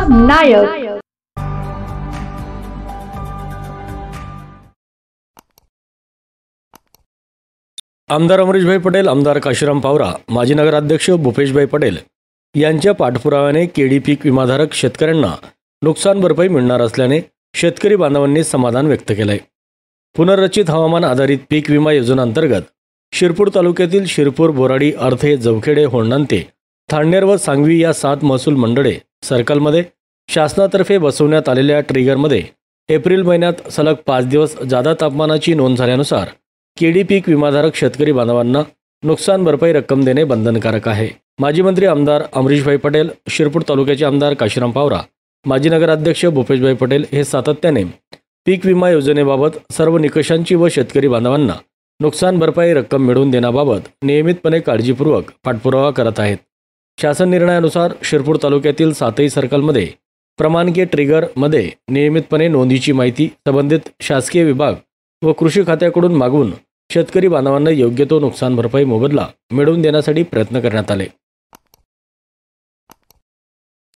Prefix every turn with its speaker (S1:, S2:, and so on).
S1: नायक।
S2: आमदार अमरीशभाई पटेल, आमदार काशीराम पावरा, माजी नगराध्यक्ष भूपेशभाई पटेल यांच्या पाठपुराव्याने केडी पीक विमाधारक शेतकऱ्यांना नुकसान भरपाई मिळणार असल्याने शेतकरी बांधवांनी समाधान व्यक्त केलंय। पुनर्रचित हवामान आधारित पीक विमा योजनेअंतर्गत शिरपूर तालुक्यातील शिरपूर, बोराडी, अर्थे, जवखेडे, होळनांते, थांडनेर व सांगवी या 7 महसूल मंडळे सर्कलमध्ये शासनातर्फे बसवण्यात आलेल्या ट्रिगरमध्ये एप्रिल महिन्यात सलग 5 दिवस जादा तापमानाची नोंद झाल्यानुसार केडी पीक विमाधारक शेतकरी बांधवांना नुकसान भरपाई रक्कम देणे बंधनकारक आहे। माजी मंत्री आमदार अमरीशभाई पटेल, शिरपूर तालुक्याचे आमदार काशीराम पावरा, माजी नगराध्यक्ष भूपेशभाई पटेल हे सातत्याने पीक विमा योजनेबाबत सर्व निकषांची व शेतकरी बांधवांना नुकसान भरपाई रक्कम मिळवून देण्याबाबत नियमितपणे काळजीपूर्वक पाठपुरावा करत आहेत। शासन निर्णयानुसार शिरपूर तालुक्यातील 7ही सर्कलमध्ये प्रमाणके ट्रिगरमध्ये नियमितपणे नोंदीची माहिती संबंधित शासकीय विभाग व कृषी खात्याकडून मागवून शेतकरी बांधवांना योग्य तो नुकसान भरपाई मोबदला मिळवून देण्यासाठी प्रयत्न करण्यात आले।